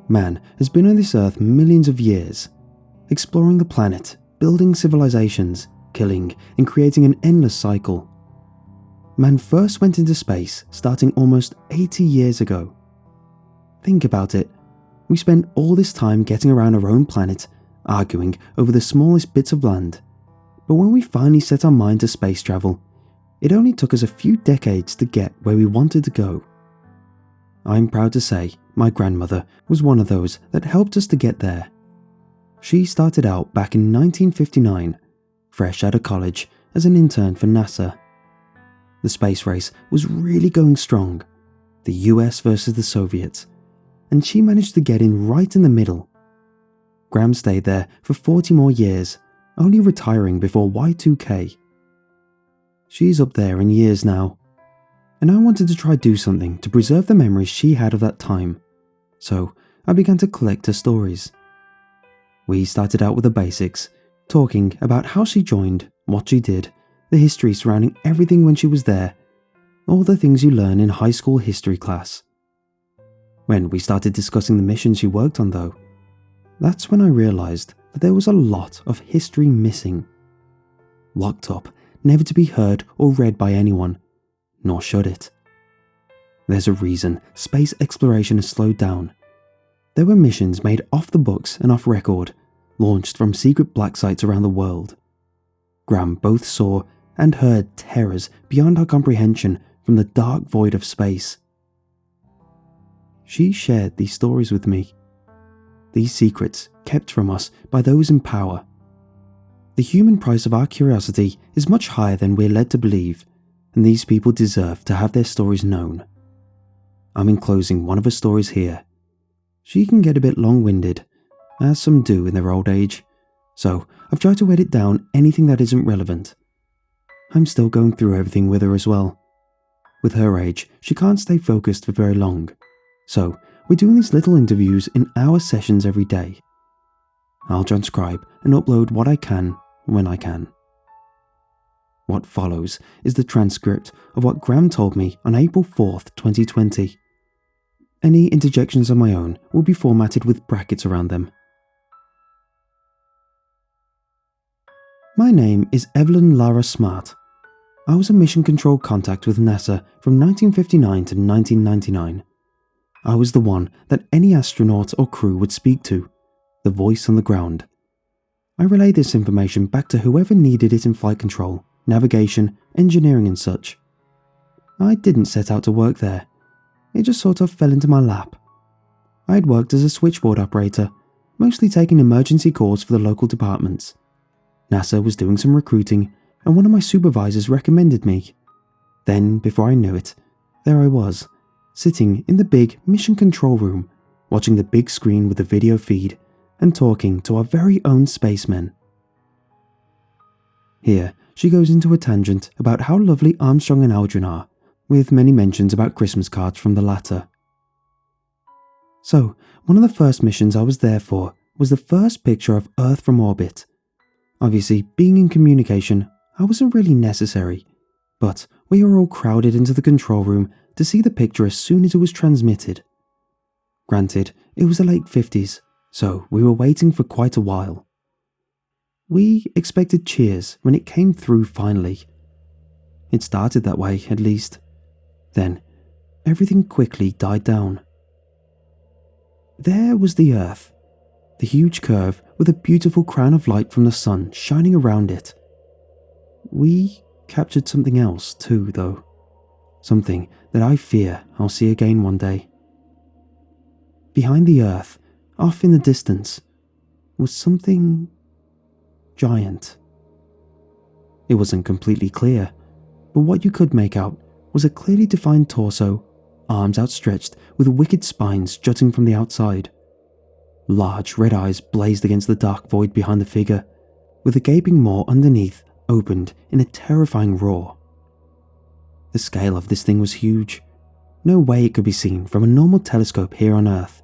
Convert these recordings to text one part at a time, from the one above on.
Man has been on this earth millions of years, exploring the planet, building civilizations, killing and creating an endless cycle. Man first went into space starting almost 80 years ago. Think about it. We spent all this time getting around our own planet, arguing over the smallest bits of land. But when we finally set our mind to space travel, it only took us a few decades to get where we wanted to go. I'm proud to say my grandmother was one of those that helped us to get there. She started out back in 1959, fresh out of college as an intern for NASA. The space race was really going strong, the US versus the Soviets, and she managed to get in right in the middle. Gram stayed there for 40 more years, only retiring before Y2K. She's up there in years now, and I wanted to try do something to preserve the memories she had of that time, so I began to collect her stories. We started out with the basics, talking about how she joined, what she did, the history surrounding everything when she was there, all the things you learn in high school history class. When we started discussing the missions she worked on though, that's when I realized that there was a lot of history missing. Locked up, never to be heard or read by anyone, nor should it. There's a reason space exploration has slowed down. There were missions made off the books and off record, launched from secret black sites around the world. Gram both saw and heard terrors beyond our comprehension from the dark void of space. She shared these stories with me. These secrets kept from us by those in power. The human price of our curiosity is much higher than we're led to believe, and these people deserve to have their stories known. I'm enclosing one of her stories here. She can get a bit long-winded, as some do in their old age, so I've tried to edit down anything that isn't relevant. I'm still going through everything with her as well. With her age, she can't stay focused for very long, so we're doing these little interviews in hour sessions every day. I'll transcribe and upload what I can when I can. What follows is the transcript of what Gram told me on April 4th, 2020. Any interjections of my own will be formatted with brackets around them. My name is Evelyn Lara Smart. I was a mission control contact with NASA from 1959 to 1999. I was the one that any astronaut or crew would speak to, the voice on the ground. I relayed this information back to whoever needed it in flight control, navigation, engineering and such. I didn't set out to work there. It just sort of fell into my lap. I had worked as a switchboard operator, mostly taking emergency calls for the local departments. NASA was doing some recruiting, and one of my supervisors recommended me. Then, before I knew it, there I was, sitting in the big mission control room, watching the big screen with the video feed, and talking to our very own spacemen. Here, she goes into a tangent about how lovely Armstrong and Aldrin are, with many mentions about Christmas cards from the latter. So, one of the first missions I was there for was the first picture of Earth from orbit. Obviously, being in communication, I wasn't really necessary, but we were all crowded into the control room to see the picture as soon as it was transmitted. Granted, it was the late 50s, so we were waiting for quite a while. We expected cheers when it came through finally. It started that way, at least. Then, everything quickly died down. There was the Earth, the huge curve with a beautiful crown of light from the sun shining around it. We captured something else too, though. Something that I fear I'll see again one day. Behind the Earth, off in the distance, was something giant. It wasn't completely clear, but what you could make out was a clearly defined torso, arms outstretched with wicked spines jutting from the outside. Large red eyes blazed against the dark void behind the figure, with a gaping maw underneath opened in a terrifying roar. The scale of this thing was huge. No way it could be seen from a normal telescope here on Earth.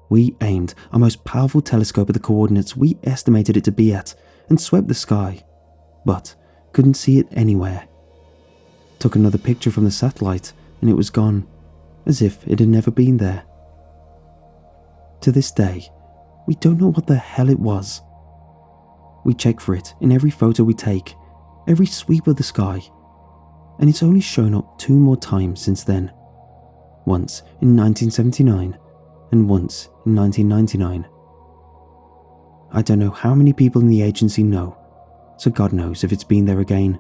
We aimed our most powerful telescope at the coordinates we estimated it to be at and swept the sky, but couldn't see it anywhere. Took another picture from the satellite and it was gone, as if it had never been there. To this day, we don't know what the hell it was. We check for it in every photo we take, every sweep of the sky, and it's only shown up 2 more times since then. Once in 1979 and once in 1999. I don't know how many people in the agency know, so God knows if it's been there again.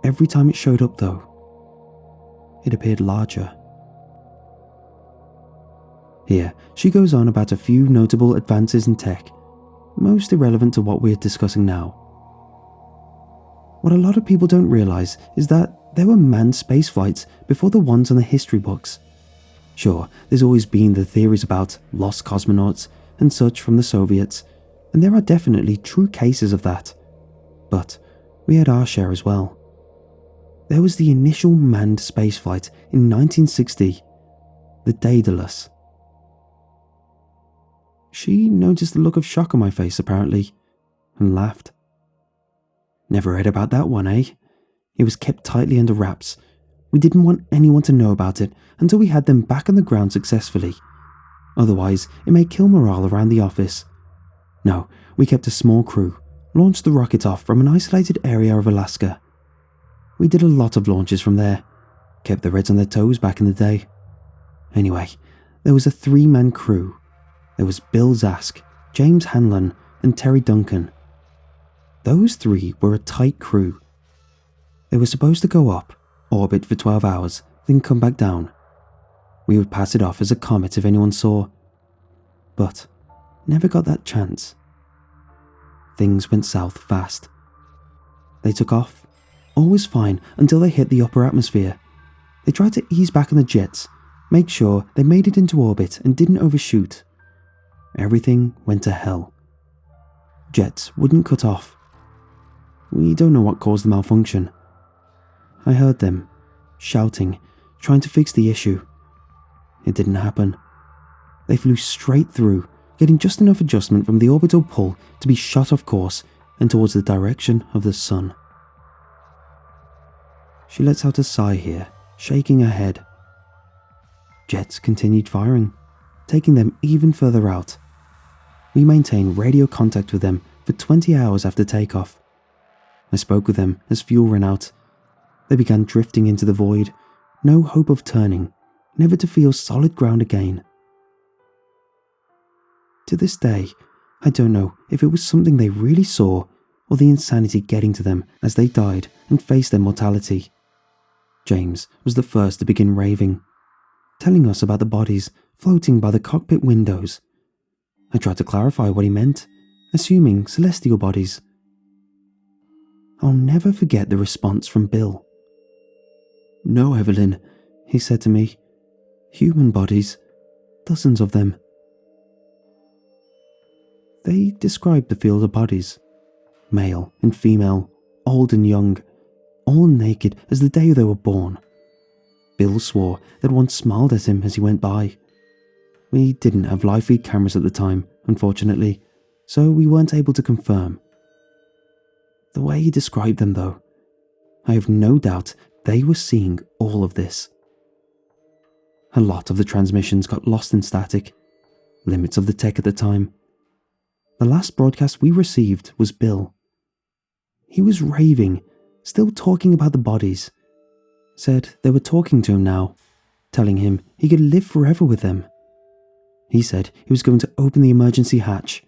Every time it showed up though, it appeared larger. Here, she goes on about a few notable advances in tech, most irrelevant to what we're discussing now. What a lot of people don't realise is that there were manned space flights before the ones on the history books. Sure, there's always been the theories about lost cosmonauts and such from the Soviets, and there are definitely true cases of that. But we had our share as well. There was the initial manned spaceflight in 1960, the Daedalus. She noticed the look of shock on my face apparently, and laughed. Never read about that one, eh? It was kept tightly under wraps. We didn't want anyone to know about it until we had them back on the ground successfully. Otherwise, it may kill morale around the office. No, we kept a small crew, launched the rocket off from an isolated area of Alaska. We did a lot of launches from there, kept the Reds on their toes back in the day. Anyway, there was a 3-man crew. There was Bill Zask, James Hanlon, and Terry Duncan. Those 3 were a tight crew. They were supposed to go up, orbit for 12 hours, then come back down. We would pass it off as a comet if anyone saw. But never got that chance. Things went south fast. They took off. All was fine until they hit the upper atmosphere. They tried to ease back on the jets, make sure they made it into orbit and didn't overshoot. Everything went to hell. Jets wouldn't cut off. We don't know what caused the malfunction. I heard them, shouting, trying to fix the issue. It didn't happen. They flew straight through, getting just enough adjustment from the orbital pull to be shot off course and towards the direction of the sun. She lets out a sigh here, shaking her head. Jets continued firing, taking them even further out. We maintained radio contact with them for 20 hours after takeoff. I spoke with them as fuel ran out. They began drifting into the void, no hope of turning, never to feel solid ground again. To this day, I don't know if it was something they really saw or the insanity getting to them as they died and faced their mortality. James was the first to begin raving, telling us about the bodies floating by the cockpit windows. I tried to clarify what he meant, assuming celestial bodies. I'll never forget the response from Bill. "No, Evelyn," he said to me. "Human bodies, dozens of them." They described the field of bodies, male and female, old and young, all naked as the day they were born. Bill swore that one smiled at him as he went by. We didn't have live feed cameras at the time, unfortunately, so we weren't able to confirm. The way he described them, though, I have no doubt they were seeing all of this. A lot of the transmissions got lost in static, limits of the tech at the time. The last broadcast we received was Bill. He was raving, still talking about the bodies. Said they were talking to him now, telling him he could live forever with them. He said he was going to open the emergency hatch.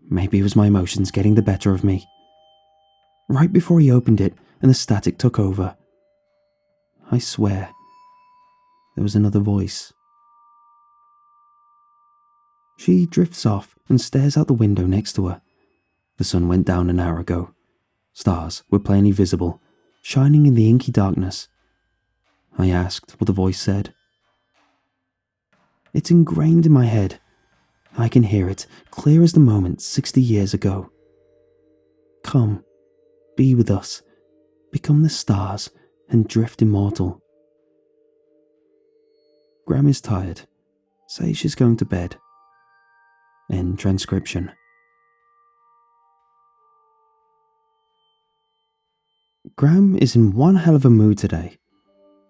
Maybe it was my emotions getting the better of me. Right before he opened it and the static took over, I swear, there was another voice. She drifts off and stares out the window next to her. The sun went down an hour ago. Stars were plainly visible, shining in the inky darkness. I asked what the voice said. It's ingrained in my head. I can hear it, clear as the moment 60 years ago. Come, be with us, become the stars, and drift immortal. Gram is tired. Says she's going to bed. End transcription. Gram is in one hell of a mood today.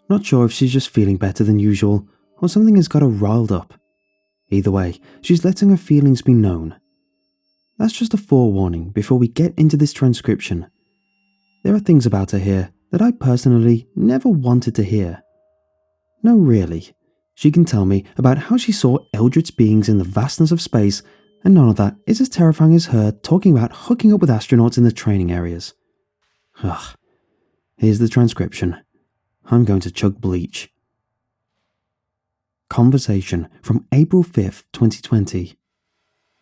Not sure if she's just feeling better than usual or something has got her riled up. Either way, she's letting her feelings be known. That's just a forewarning before we get into this transcription. There are things about her here that I personally never wanted to hear. No, really. She can tell me about how she saw eldritch beings in the vastness of space, and none of that is as terrifying as her talking about hooking up with astronauts in the training areas. Ugh. Here's the transcription. I'm going to chug bleach. Conversation from April 5th, 2020.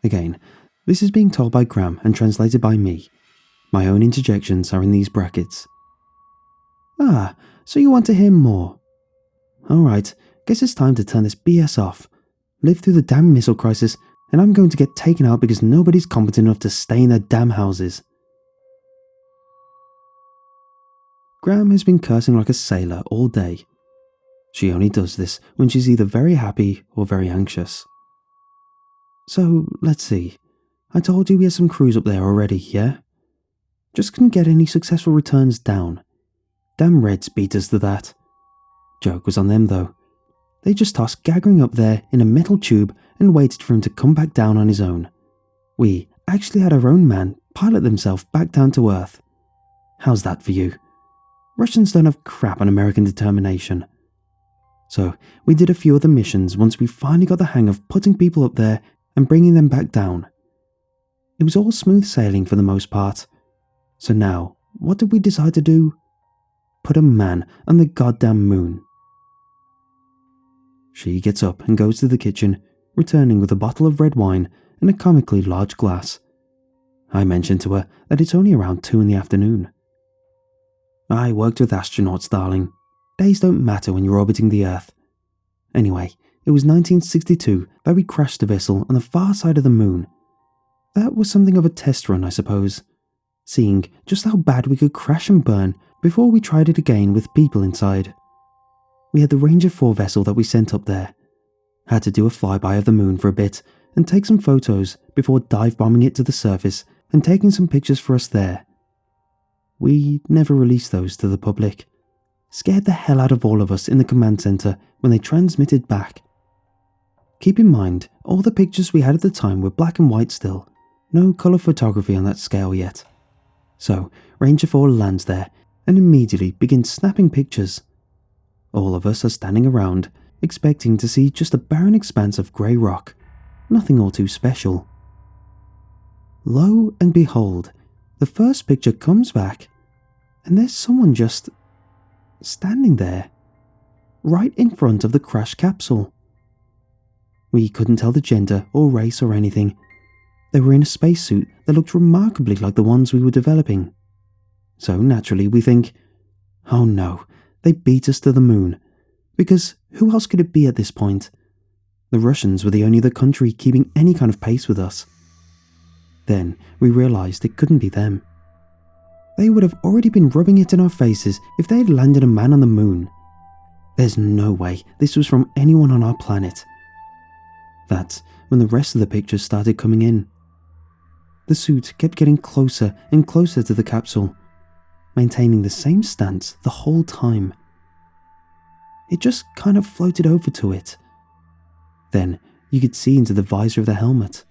Again, this is being told by Graham and translated by me. My own interjections are in these brackets. Ah, so you want to hear more? Alright, guess it's time to turn this BS off. Live through the damn missile crisis, and I'm going to get taken out because nobody's competent enough to stay in their damn houses. Graham has been cursing like a sailor all day. She only does this when she's either very happy or very anxious. So, let's see. I told you we had some crews up there already, yeah? Just couldn't get any successful returns down. Damn Reds beat us to that. Joke was on them though. They just tossed Gaggering up there in a metal tube and waited for him to come back down on his own. We actually had our own man pilot themselves back down to Earth. How's that for you? Russians don't have crap on American determination. So we did a few other missions once we finally got the hang of putting people up there and bringing them back down. It was all smooth sailing for the most part. So now, what did we decide to do? Put a man on the goddamn moon. She gets up and goes to the kitchen, returning with a bottle of red wine and a comically large glass. I mentioned to her that it's only around 2 in the afternoon. I worked with astronauts, darling. Days don't matter when you're orbiting the Earth. Anyway, it was 1962 that we crashed the vessel on the far side of the moon. That was something of a test run, I suppose, seeing just how bad we could crash and burn before we tried it again with people inside. We had the Ranger 4 vessel that we sent up there. Had to do a flyby of the moon for a bit and take some photos before dive bombing it to the surface and taking some pictures for us there. We never released those to the public. Scared the hell out of all of us in the command center when they transmitted back. Keep in mind, all the pictures we had at the time were black and white still. No colour photography on that scale yet. So, Ranger 4 lands there and immediately begins snapping pictures. All of us are standing around, expecting to see just a barren expanse of grey rock. Nothing all too special. Lo and behold, the first picture comes back, and there's someone just standing there, right in front of the crashed capsule. We couldn't tell the gender or race or anything. They were in a spacesuit that looked remarkably like the ones we were developing. So naturally we think, oh no, they beat us to the moon. Because who else could it be at this point? The Russians were the only other country keeping any kind of pace with us. Then we realised it couldn't be them. They would have already been rubbing it in our faces if they had landed a man on the moon. There's no way this was from anyone on our planet. That's when the rest of the pictures started coming in. The suit kept getting closer and closer to the capsule, maintaining the same stance the whole time. It just kind of floated over to it. Then you could see into the visor of the helmet.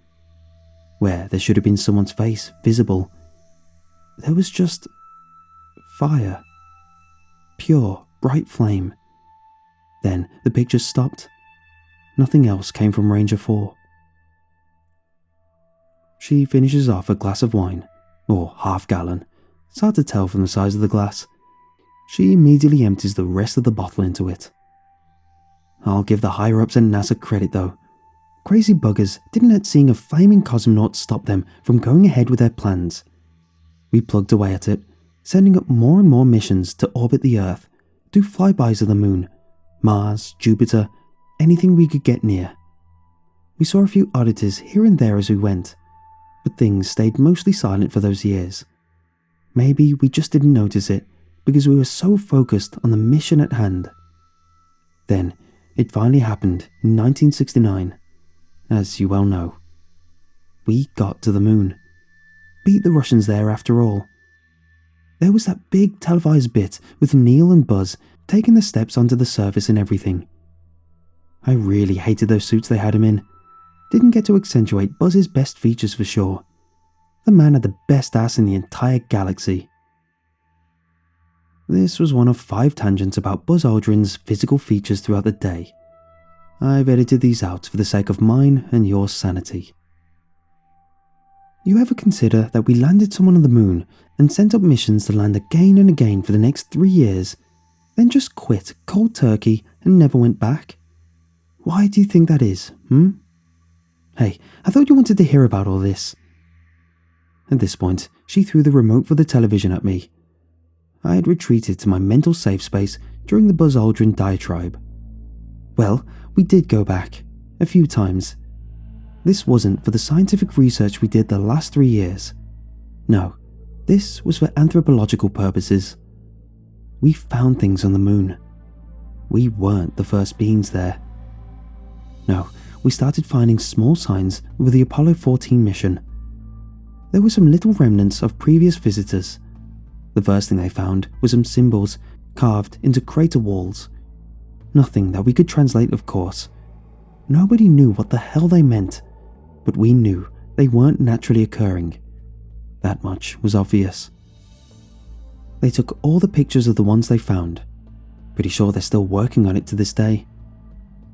Where there should have been someone's face visible, there was just fire. Pure, bright flame. Then the picture stopped. Nothing else came from Ranger 4. She finishes off a glass of wine, or half-gallon. It's hard to tell from the size of the glass. She immediately empties the rest of the bottle into it. I'll give the higher-ups at NASA credit though. Crazy buggers didn't let seeing a flaming cosmonaut stop them from going ahead with their plans. We plugged away at it, sending up more and more missions to orbit the Earth, do flybys of the Moon, Mars, Jupiter, anything we could get near. We saw a few oddities here and there as we went, but things stayed mostly silent for those years. Maybe we just didn't notice it because we were so focused on the mission at hand. Then, it finally happened in 1969, as you well know. We got to the moon. Beat the Russians there after all. There was that big televised bit with Neil and Buzz taking the steps onto the surface and everything. I really hated those suits they had him in. didn't get to accentuate Buzz's best features for sure. The man had the best ass in the entire galaxy. This was one of 5 tangents about Buzz Aldrin's physical features throughout the day. I've edited these out for the sake of mine and your sanity. You ever consider that we landed someone on the moon and sent up missions to land again and again for the next 3 years, then just quit cold turkey and never went back? Why do you think that is, Hey, I thought you wanted to hear about all this. At this point, she threw the remote for the television at me. I had retreated to my mental safe space during the Buzz Aldrin diatribe. Well, we did go back, a few times. This wasn't for the scientific research we did the last 3 years. No, this was for anthropological purposes. We found things on the moon. We weren't the first beings there. No, we started finding small signs with the Apollo 14 mission. There were some little remnants of previous visitors. The first thing they found was some symbols carved into crater walls. Nothing that we could translate, of course. Nobody knew what the hell they meant, but we knew they weren't naturally occurring. That much was obvious. They took all the pictures of the ones they found. Pretty sure they're still working on it to this day.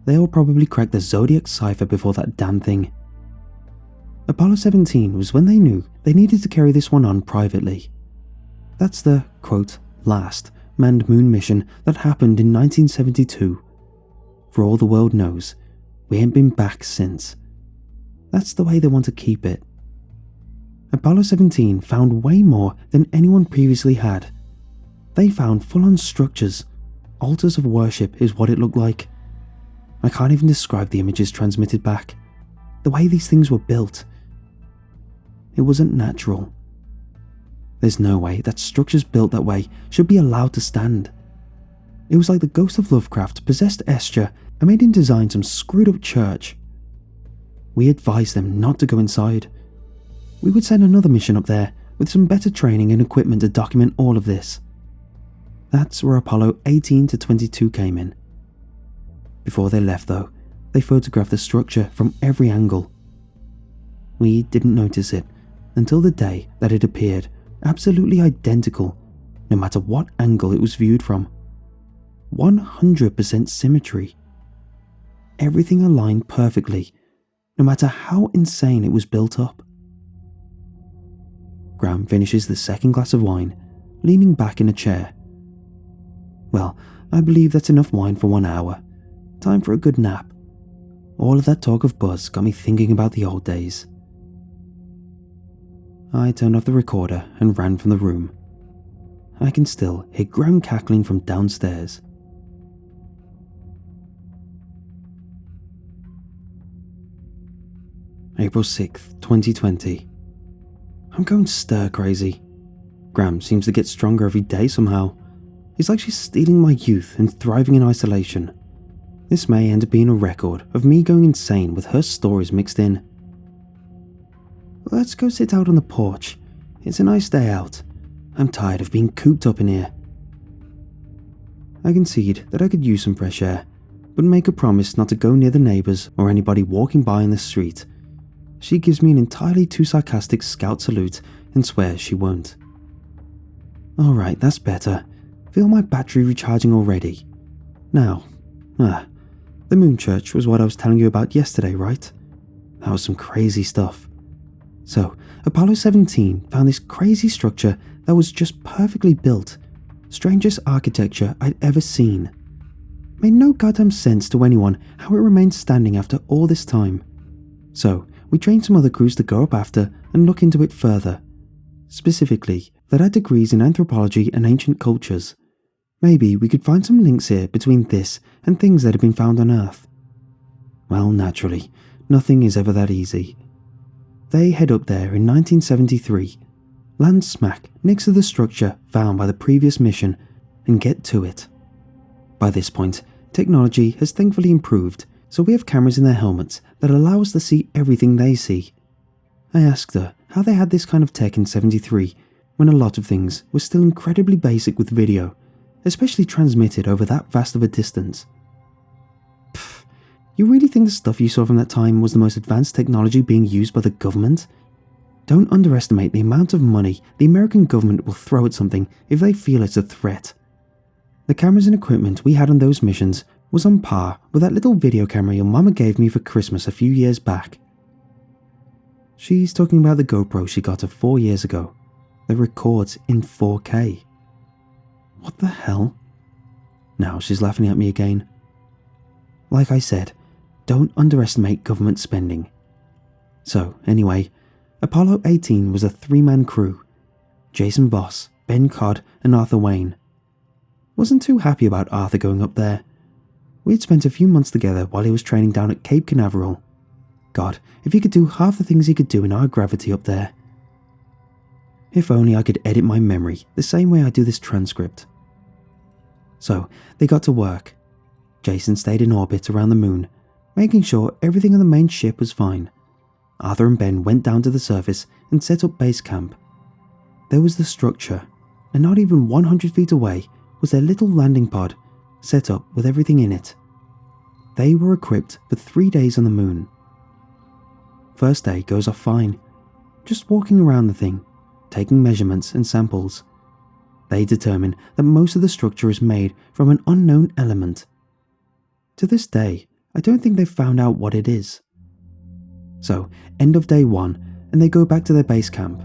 They'll probably crack the Zodiac cipher before that damn thing. Apollo 17 was when they knew they needed to carry this one on privately. That's the, quote, last manned moon mission that happened in 1972. For all the world knows, we ain't been back since. That's the way they want to keep it. Apollo 17 found way more than anyone previously had. They found full-on structures. Altars of worship is what it looked like. I can't even describe the images transmitted back. The way these things were built. It wasn't natural. There's no way that structures built that way should be allowed to stand. It was like the ghost of Lovecraft possessed Escher and made him design some screwed up church. We advised them not to go inside. We would send another mission up there with some better training and equipment to document all of this. That's where Apollo 18 to 22 came in. Before they left though, they photographed the structure from every angle. We didn't notice it until the day that it appeared absolutely identical, no matter what angle it was viewed from. 100% symmetry. Everything aligned perfectly, no matter how insane it was built up. Graham finishes the second glass of wine, leaning back in a chair. Well, I believe that's enough wine for 1 hour. Time for a good nap. All of that talk of Buzz got me thinking about the old days. I turned off the recorder and ran from the room. I can still hear Graham cackling from downstairs. April 6th, 2020. I'm going stir crazy. Graham seems to get stronger every day somehow. It's like she's stealing my youth and thriving in isolation. This may end up being a record of me going insane with her stories mixed in. Let's go sit out on the porch. It's a nice day out. I'm tired of being cooped up in here. I concede that I could use some fresh air, but make a promise not to go near the neighbours or anybody walking by in the street. She gives me an entirely too sarcastic scout salute and swears she won't. Alright, that's better. Feel my battery recharging already. Now, the moon church was what I was telling you about yesterday, right? That was some crazy stuff. So, Apollo 17 found this crazy structure that was just perfectly built. Strangest architecture I'd ever seen. Made no goddamn sense to anyone how it remained standing after all this time. So, we trained some other crews to go up after and look into it further. Specifically, that had degrees in anthropology and ancient cultures. Maybe we could find some links here between this and things that have been found on Earth. Well, naturally, nothing is ever that easy. They head up there in 1973, land smack next to the structure found by the previous mission, and get to it. By this point, technology has thankfully improved, so we have cameras in their helmets that allow us to see everything they see. I asked her how they had this kind of tech in 73, when a lot of things were still incredibly basic with video, especially transmitted over that vast of a distance. You really think the stuff you saw from that time was the most advanced technology being used by the government? Don't underestimate the amount of money the American government will throw at something if they feel it's a threat. The cameras and equipment we had on those missions was on par with that little video camera your mama gave me for Christmas a few years back. She's talking about the GoPro she got 4 years ago that records in 4K. What the hell? Now she's laughing at me again. Like I said, don't underestimate government spending. So, anyway, Apollo 18 was a 3-man crew. Jason Voss, Ben Codd, and Arthur Wayne. Wasn't too happy about Arthur going up there. We'd spent a few months together while he was training down at Cape Canaveral. God, if he could do half the things he could do in our gravity up there. If only I could edit my memory the same way I do this transcript. So, they got to work. Jason stayed in orbit around the moon, making sure everything on the main ship was fine. Arthur and Ben went down to the surface and set up base camp. There was the structure, and not even 100 feet away was their little landing pod, set up with everything in it. They were equipped for 3 days on the moon. First day goes off fine, just walking around the thing, taking measurements and samples. They determine that most of the structure is made from an unknown element. To this day, I don't think they've found out what it is. So, end of day 1, and they go back to their base camp.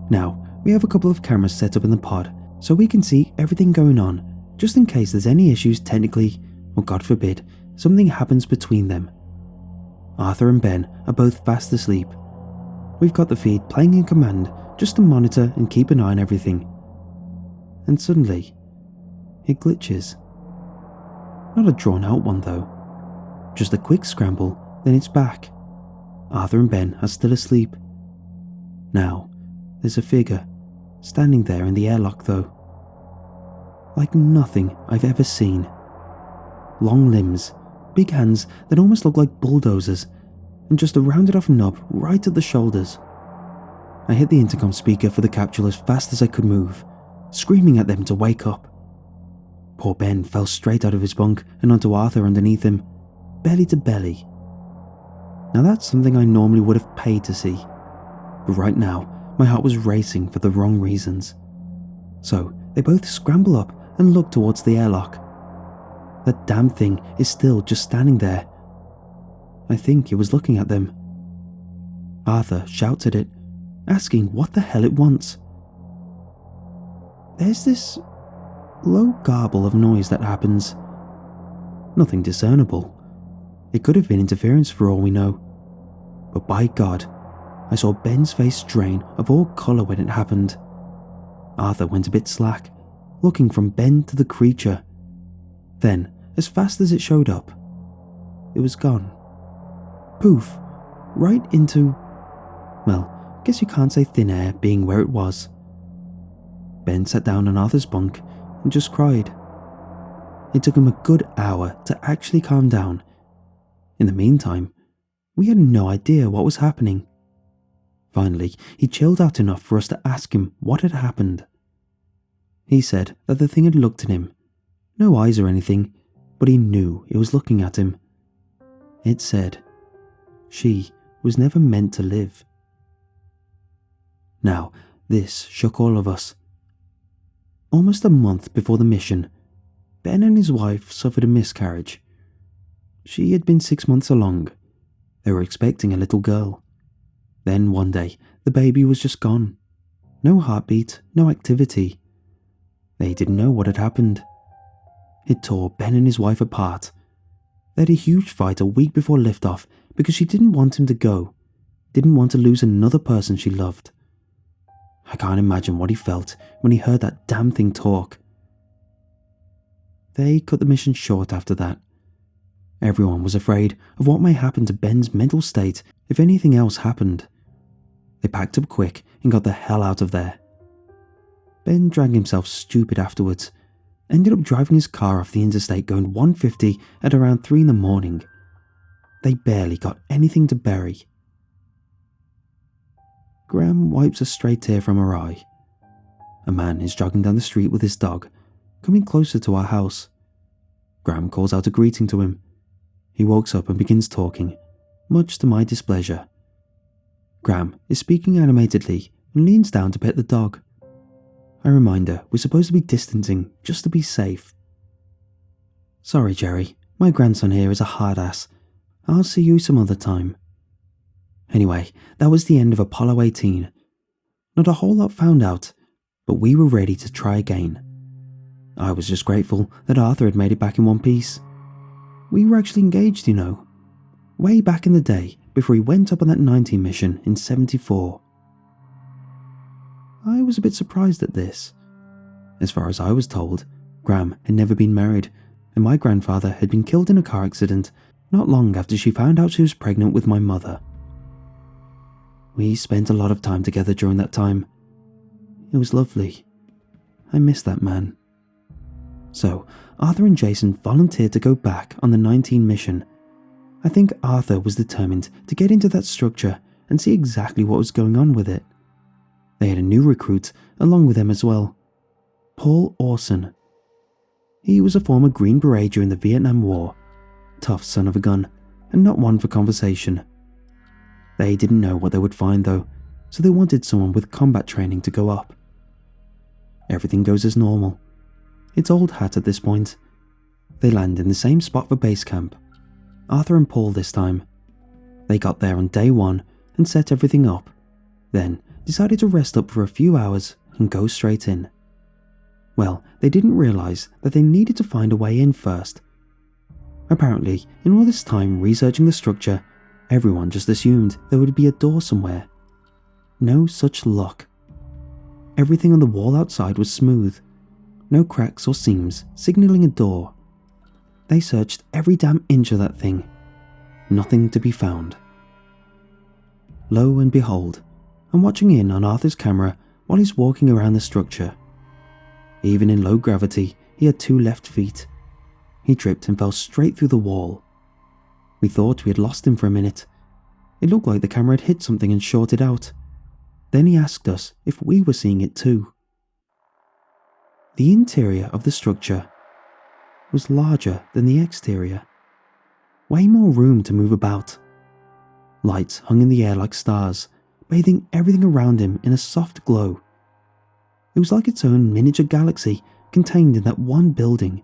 Now, we have a couple of cameras set up in the pod, so we can see everything going on, just in case there's any issues technically, or God forbid, something happens between them. Arthur and Ben are both fast asleep. We've got the feed playing in command just to monitor and keep an eye on everything. And suddenly, it glitches. Not a drawn out one though. Just a quick scramble, then it's back. Arthur and Ben are still asleep. Now, there's a figure standing there in the airlock though. Like nothing I've ever seen. Long limbs, big hands that almost look like bulldozers, and just a rounded off knob right at the shoulders. I hit the intercom speaker for the capsule as fast as I could move, screaming at them to wake up. Poor Ben fell straight out of his bunk and onto Arthur underneath him, belly to belly. Now that's something I normally would have paid to see, but right now my heart was racing for the wrong reasons. So they both scramble up and look towards the airlock. That damn thing is still just standing there. I think it was looking at them. Arthur shouts at it, asking what the hell it wants. There's this low garble of noise that happens. Nothing discernible. It could have been interference for all we know. But by God, I saw Ben's face drain of all colour when it happened. Arthur went a bit slack, looking from Ben to the creature. Then, as fast as it showed up, it was gone. Poof, right into, well, guess you can't say thin air being where it was. Ben sat down on Arthur's bunk and just cried. It took him a good hour to actually calm down. In the meantime, we had no idea what was happening. Finally, he chilled out enough for us to ask him what had happened. He said that the thing had looked at him. No eyes or anything, but he knew it was looking at him. It said, she was never meant to live. Now, this shook all of us. Almost a month before the mission, Ben and his wife suffered a miscarriage. She had been 6 months along. They were expecting a little girl. Then one day, the baby was just gone. No heartbeat, no activity. They didn't know what had happened. It tore Ben and his wife apart. They had a huge fight a week before liftoff because she didn't want him to go, didn't want to lose another person she loved. I can't imagine what he felt when he heard that damn thing talk. They cut the mission short after that. Everyone was afraid of what may happen to Ben's mental state if anything else happened. They packed up quick and got the hell out of there. Ben dragged himself stupid afterwards, ended up driving his car off the interstate going 150 at around 3 in the morning. They barely got anything to bury. Graham wipes a stray tear from her eye. A man is jogging down the street with his dog, coming closer to our house. Graham calls out a greeting to him. He walks up and begins talking, much to my displeasure. Graham is speaking animatedly and leans down to pet the dog. I remind her we're supposed to be distancing just to be safe. Sorry, Jerry, my grandson here is a hard ass. I'll see you some other time. Anyway, that was the end of Apollo 18. Not a whole lot found out, but we were ready to try again. I was just grateful that Arthur had made it back in one piece. We were actually engaged, you know, way back in the day before he went up on that 19 mission in 74. I was a bit surprised at this. As far as I was told, Graham had never been married, and my grandfather had been killed in a car accident not long after she found out she was pregnant with my mother. We spent a lot of time together during that time. It was lovely. I miss that man. So, Arthur and Jason volunteered to go back on the 19 mission. I think Arthur was determined to get into that structure and see exactly what was going on with it. They had a new recruit along with them as well, Paul Orson. He was a former Green Beret during the Vietnam War, tough son of a gun, and not one for conversation. They didn't know what they would find though, so they wanted someone with combat training to go up. Everything goes as normal. It's old hat at this point. They land in the same spot for base camp. Arthur and Paul this time. They got there on day 1 and set everything up, then decided to rest up for a few hours and go straight in. Well, they didn't realise that they needed to find a way in first. Apparently, in all this time researching the structure, everyone just assumed there would be a door somewhere. No such luck. Everything on the wall outside was smooth. No cracks or seams signalling a door. They searched every damn inch of that thing. Nothing to be found. Lo and behold, I'm watching in on Arthur's camera while he's walking around the structure. Even in low gravity, he had 2 left feet. He tripped and fell straight through the wall. We thought we had lost him for a minute. It looked like the camera had hit something and shorted out. Then he asked us if we were seeing it too. The interior of the structure was larger than the exterior. Way more room to move about. Lights hung in the air like stars, bathing everything around him in a soft glow. It was like its own miniature galaxy contained in that one building.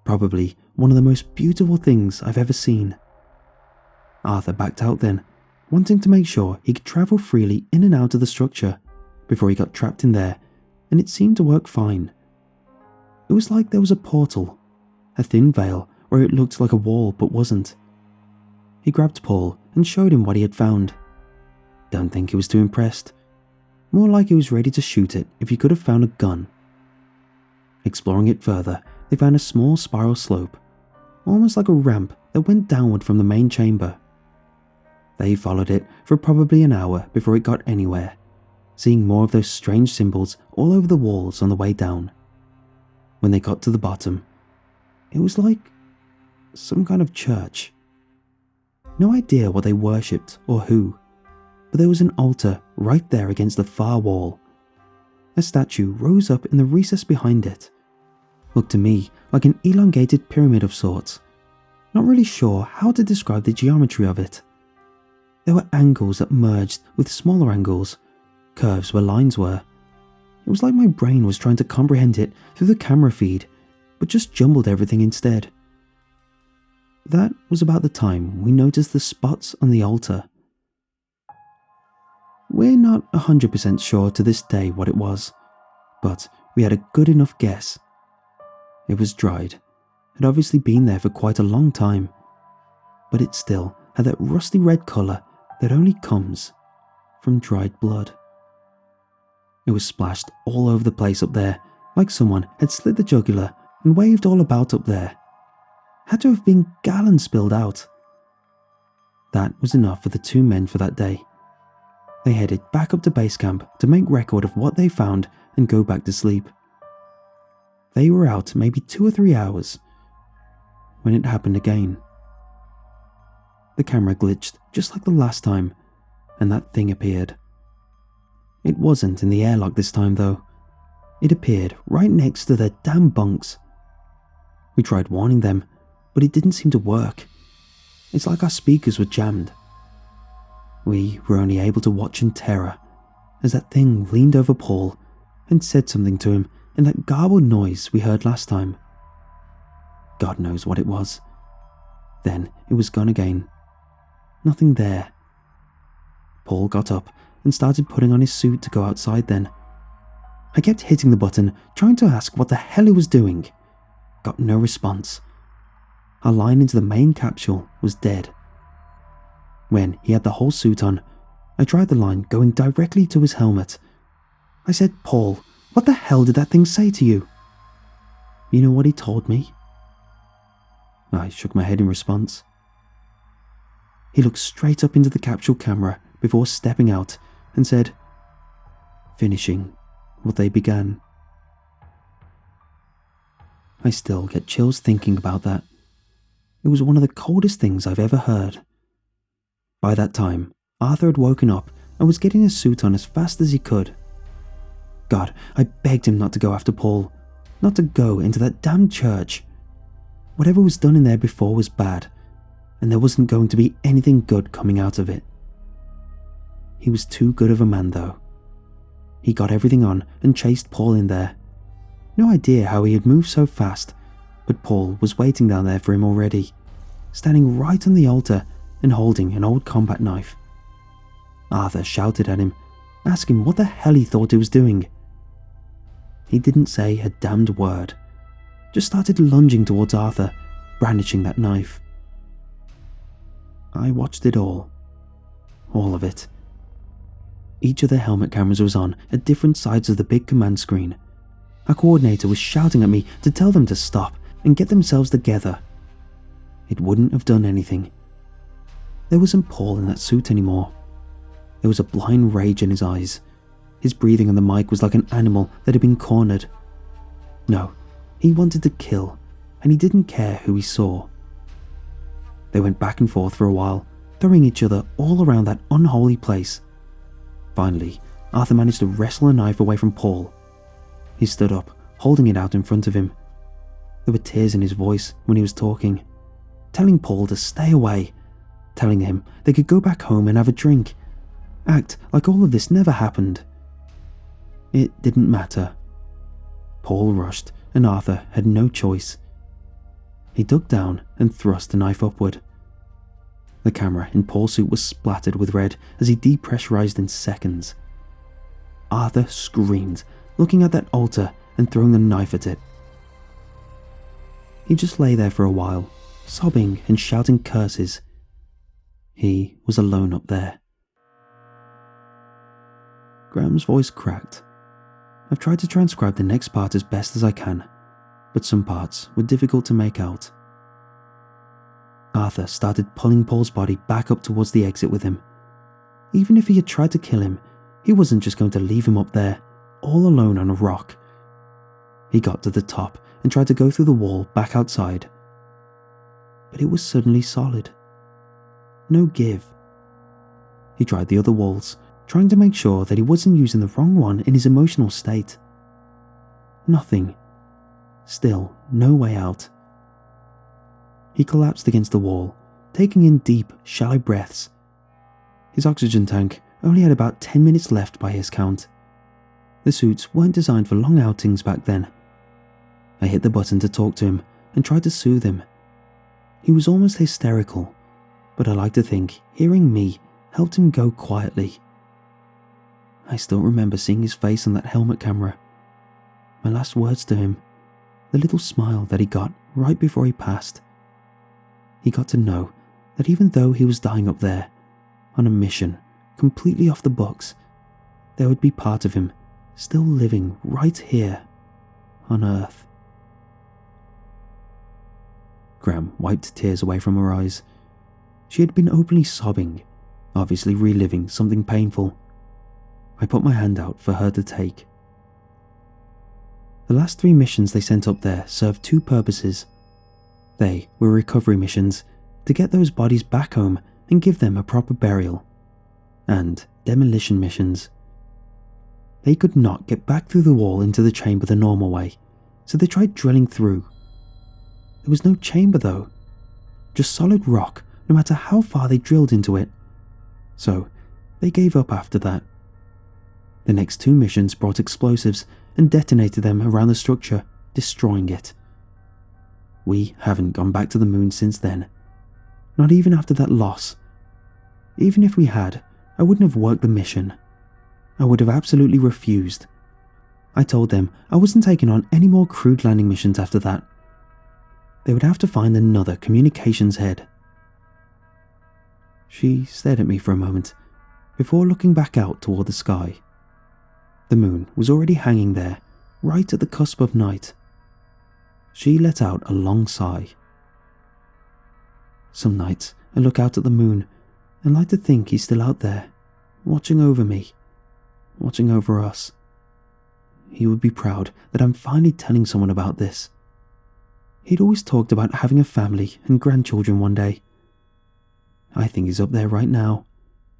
Probably one of the most beautiful things I've ever seen. Arthur backed out then, wanting to make sure he could travel freely in and out of the structure before he got trapped in there, and it seemed to work fine. It was like there was a portal, a thin veil where it looked like a wall but wasn't. He grabbed Paul and showed him what he had found. Don't think he was too impressed. More like he was ready to shoot it if he could have found a gun. Exploring it further, they found a small spiral slope, almost like a ramp that went downward from the main chamber. They followed it for probably an hour before it got anywhere, seeing more of those strange symbols all over the walls on the way down. When they got to the bottom, it was like some kind of church. No idea what they worshipped or who, but there was an altar right there against the far wall. A statue rose up in the recess behind it. Looked to me like an elongated pyramid of sorts. Not really sure how to describe the geometry of it. There were angles that merged with smaller angles, curves where lines were. It was like my brain was trying to comprehend it through the camera feed, but just jumbled everything instead. That was about the time we noticed the spots on the altar. We're not 100% sure to this day what it was, but we had a good enough guess. It was dried, had obviously been there for quite a long time, but it still had that rusty red colour that only comes from dried blood. It was splashed all over the place up there, like someone had slit the jugular and waved all about up there. Had to have been gallons spilled out. That was enough for the 2 men for that day. They headed back up to base camp to make record of what they found and go back to sleep. They were out maybe 2 or 3 hours when it happened again. The camera glitched just like the last time, and that thing appeared. It wasn't in the airlock this time though. It appeared right next to their damn bunks. We tried warning them, but it didn't seem to work. It's like our speakers were jammed. We were only able to watch in terror as that thing leaned over Paul and said something to him in that garbled noise we heard last time. God knows what it was. Then it was gone again. Nothing there. Paul got up and started putting on his suit to go outside then. I kept hitting the button, trying to ask what the hell he was doing. Got no response. Our line into the main capsule was dead. When he had the whole suit on, I tried the line going directly to his helmet. I said, "Paul, what the hell did that thing say to you?" You know what he told me? I shook my head in response. He looked straight up into the capsule camera before stepping out and said, "Finishing what they began." I still get chills thinking about that. It was one of the coldest things I've ever heard. By that time, Arthur had woken up and was getting his suit on as fast as he could. God, I begged him not to go after Paul, not to go into that damn church. Whatever was done in there before was bad, and there wasn't going to be anything good coming out of it. He was too good of a man, though. He got everything on and chased Paul in there. No idea how he had moved so fast, but Paul was waiting down there for him already, standing right on the altar and holding an old combat knife. Arthur shouted at him, asking what the hell he thought he was doing. He didn't say a damned word, just started lunging towards Arthur, brandishing that knife. I watched it all of it. Each of the helmet cameras was on at different sides of the big command screen. Our coordinator was shouting at me to tell them to stop and get themselves together. It wouldn't have done anything. There wasn't Paul in that suit anymore. There was a blind rage in his eyes. His breathing on the mic was like an animal that had been cornered. No, he wanted to kill, and he didn't care who he saw. They went back and forth for a while, throwing each other all around that unholy place. Finally, Arthur managed to wrestle a knife away from Paul. He stood up, holding it out in front of him. There were tears in his voice when he was talking, telling Paul to stay away, telling him they could go back home and have a drink, act like all of this never happened. It didn't matter. Paul rushed, and Arthur had no choice. He dug down and thrust the knife upward. The camera in Paul's suit was splattered with red as he depressurized in seconds. Arthur screamed, looking at that altar and throwing the knife at it. He just lay there for a while, sobbing and shouting curses. He was alone up there. Graham's voice cracked. I've tried to transcribe the next part as best as I can, but some parts were difficult to make out. Arthur started pulling Paul's body back up towards the exit with him. Even if he had tried to kill him, he wasn't just going to leave him up there, all alone on a rock. He got to the top and tried to go through the wall back outside. But it was suddenly solid. No give. He tried the other walls, trying to make sure that he wasn't using the wrong one in his emotional state. Nothing. Still, no way out. He collapsed against the wall, taking in deep, shallow breaths. His oxygen tank only had about 10 minutes left by his count. The suits weren't designed for long outings back then. I hit the button to talk to him and tried to soothe him. He was almost hysterical, but I like to think hearing me helped him go quietly. I still remember seeing his face on that helmet camera. My last words to him, the little smile that he got right before he passed. He got to know that even though he was dying up there, on a mission, completely off the books, there would be part of him still living right here, on Earth. Graham wiped tears away from her eyes. She had been openly sobbing, obviously reliving something painful. I put my hand out for her to take. The last 3 missions they sent up there served 2 purposes. They were recovery missions to get those bodies back home and give them a proper burial, and demolition missions. They could not get back through the wall into the chamber the normal way, so they tried drilling through. There was no chamber though, just solid rock no matter how far they drilled into it. So, they gave up after that. The next 2 missions brought explosives and detonated them around the structure, destroying it. We haven't gone back to the moon since then. Not even after that loss. Even if we had, I wouldn't have worked the mission. I would have absolutely refused. I told them I wasn't taking on any more crewed landing missions after that. They would have to find another communications head. She stared at me for a moment, before looking back out toward the sky. The moon was already hanging there, right at the cusp of night. She let out a long sigh. Some nights I look out at the moon and like to think he's still out there, watching over me, watching over us. He would be proud that I'm finally telling someone about this. He'd always talked about having a family and grandchildren one day. I think he's up there right now,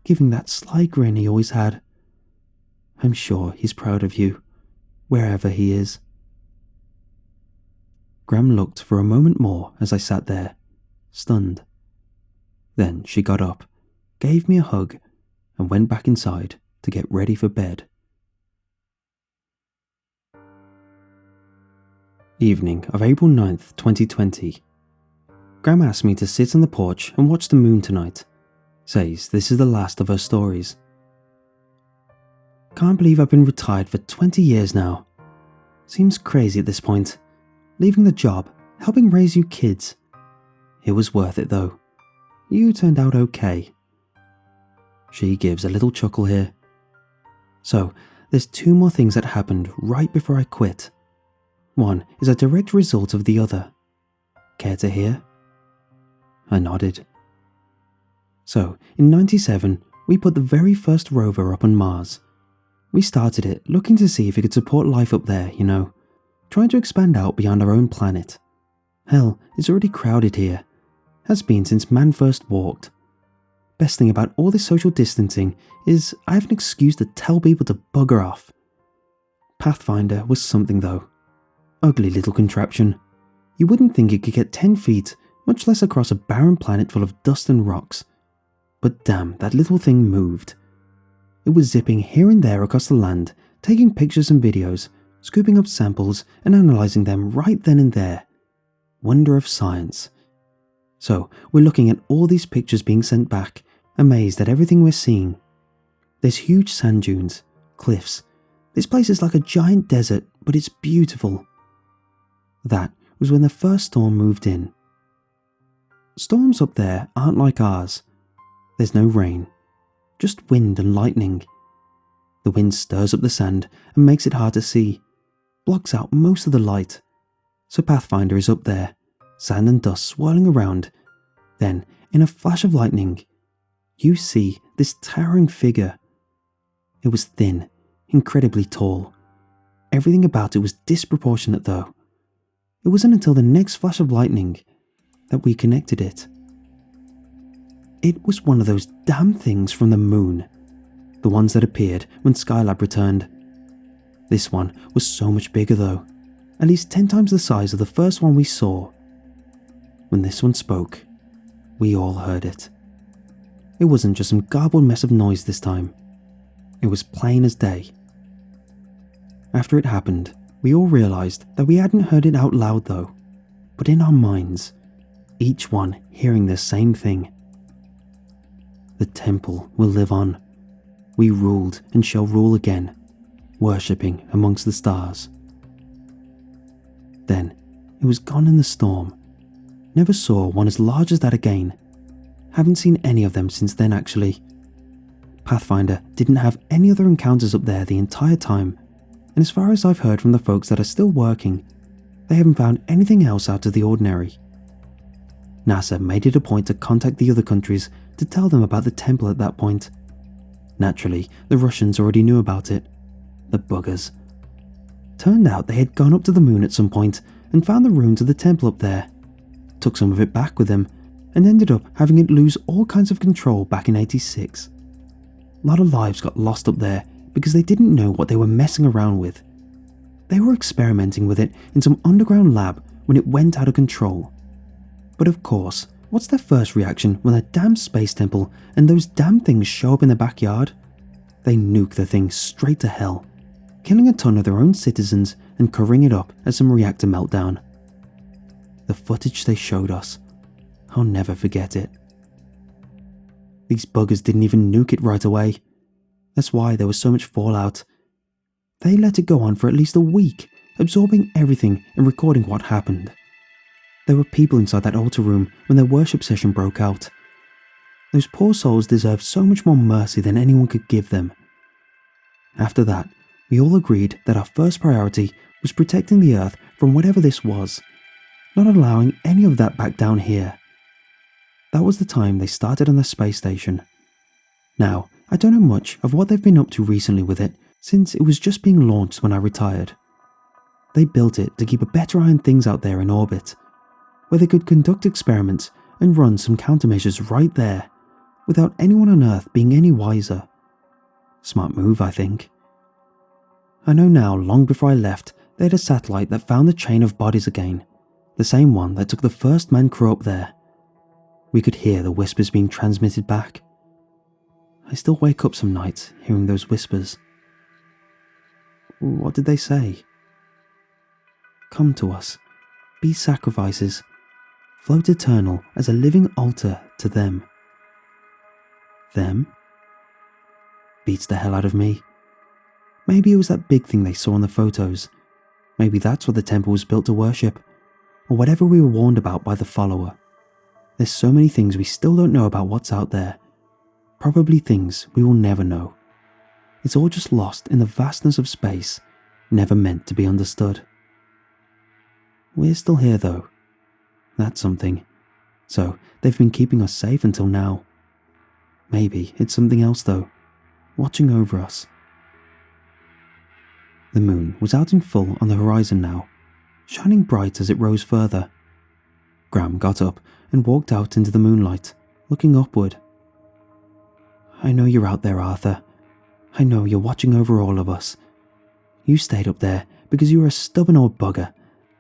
giving that sly grin he always had. I'm sure he's proud of you, wherever he is. Gram looked for a moment more as I sat there, stunned. Then she got up, gave me a hug, and went back inside to get ready for bed. Evening of April 9th, 2020. Gram asked me to sit on the porch and watch the moon tonight. Says this is the last of her stories. Can't believe I've been retired for 20 years now. Seems crazy at this point. Leaving the job, helping raise you kids. It was worth it though. You turned out okay. She gives a little chuckle here. So, there's 2 more things that happened right before I quit. One is a direct result of the other. Care to hear? I nodded. So, in '97, we put the very first rover up on Mars. We started it looking to see if it could support life up there, trying to expand out beyond our own planet. Hell, it's already crowded here. Has been since man first walked. Best thing about all this social distancing is I have an excuse to tell people to bugger off. Pathfinder was something though. Ugly little contraption. You wouldn't think it could get 10 feet, much less across a barren planet full of dust and rocks. But damn, that little thing moved. It was zipping here and there across the land, taking pictures and videos, scooping up samples and analysing them right then and there. Wonder of science. So, we're looking at all these pictures being sent back, amazed at everything we're seeing. There's huge sand dunes, cliffs. This place is like a giant desert, but it's beautiful. That was when the first storm moved in. Storms up there aren't like ours. There's no rain, just wind and lightning. The wind stirs up the sand and makes it hard to see, blocks out most of the light. So Pathfinder is up there, sand and dust swirling around. Then, in a flash of lightning, you see this towering figure. It was thin, incredibly tall. Everything about it was disproportionate though. It wasn't until the next flash of lightning that we connected it. It was one of those damn things from the moon, the ones that appeared when Skylab returned. This one was so much bigger though, at least 10 times the size of the first one we saw. When this one spoke, we all heard it. It wasn't just some garbled mess of noise this time. It was plain as day. After it happened, we all realized that we hadn't heard it out loud though, but in our minds, each one hearing the same thing. The temple will live on. We ruled and shall rule again, worshipping amongst the stars. Then, it was gone in the storm. Never saw one as large as that again. Haven't seen any of them since then actually. Pathfinder didn't have any other encounters up there the entire time, and as far as I've heard from the folks that are still working, they haven't found anything else out of the ordinary. NASA made it a point to contact the other countries to tell them about the temple at that point. Naturally, the Russians already knew about it. The buggers. Turned out they had gone up to the moon at some point and found the ruins of the temple up there. Took some of it back with them and ended up having it lose all kinds of control back in '86. A lot of lives got lost up there because they didn't know what they were messing around with. They were experimenting with it in some underground lab when it went out of control. But of course, What's their first reaction when a damn space temple and those damn things show up in the backyard? They nuke the thing straight to hell, killing a ton of their own citizens and covering it up as some reactor meltdown. The footage they showed us, I'll never forget it. These buggers didn't even nuke it right away. That's why there was so much fallout. They let it go on for at least a week, absorbing everything and recording what happened. There were people inside that altar room when their worship session broke out. Those poor souls deserved so much more mercy than anyone could give them. After that, we all agreed that our first priority was protecting the Earth from whatever this was, not allowing any of that back down here. That was the time they started on the space station. Now, I don't know much of what they've been up to recently with it, since it was just being launched when I retired. They built it to keep a better eye on things out there in orbit, where they could conduct experiments and run some countermeasures right there, without anyone on Earth being any wiser. Smart move, I think. I know now, long before I left, they had a satellite that found the chain of bodies again, the same one that took the first man crew up there. We could hear the whispers being transmitted back. I still wake up some nights hearing those whispers. What did they say? Come to us, be sacrifices, float eternal as a living altar to them. Them? Beats the hell out of me. Maybe it was that big thing they saw in the photos. Maybe that's what the temple was built to worship, or whatever we were warned about by the follower. There's so many things we still don't know about what's out there. Probably things we will never know. It's all just lost in the vastness of space, never meant to be understood. We're still here though. That's something. So they've been keeping us safe until now. Maybe it's something else though, watching over us. The moon was out in full on the horizon now, shining bright as it rose further. Graham got up and walked out into the moonlight, looking upward. I know you're out there, Arthur. I know you're watching over all of us. You stayed up there because you were a stubborn old bugger,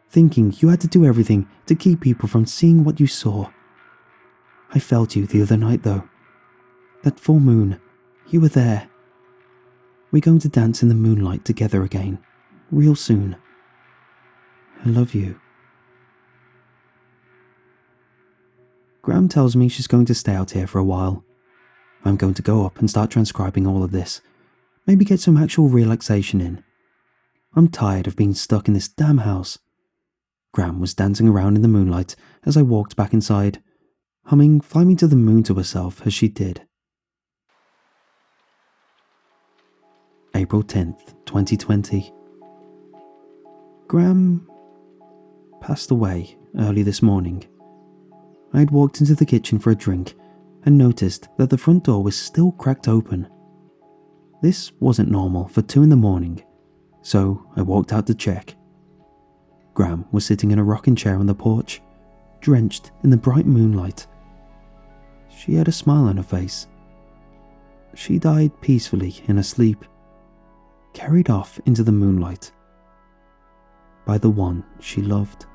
thinking you had to do everything to keep people from seeing what you saw. I felt you the other night though. That full moon, you were there. We're going to dance in the moonlight together again, real soon. I love you. Graham tells me she's going to stay out here for a while. I'm going to go up and start transcribing all of this, maybe get some actual relaxation in. I'm tired of being stuck in this damn house. Graham was dancing around in the moonlight as I walked back inside, humming "Fly Me to the Moon" to herself as she did. April 10th, 2020. Graham passed away early this morning. I had walked into the kitchen for a drink and noticed that the front door was still cracked open. This wasn't normal for 2 a.m, so I walked out to check. Graham was sitting in a rocking chair on the porch, drenched in the bright moonlight. She had a smile on her face. She died peacefully in her sleep, carried off into the moonlight by the one she loved.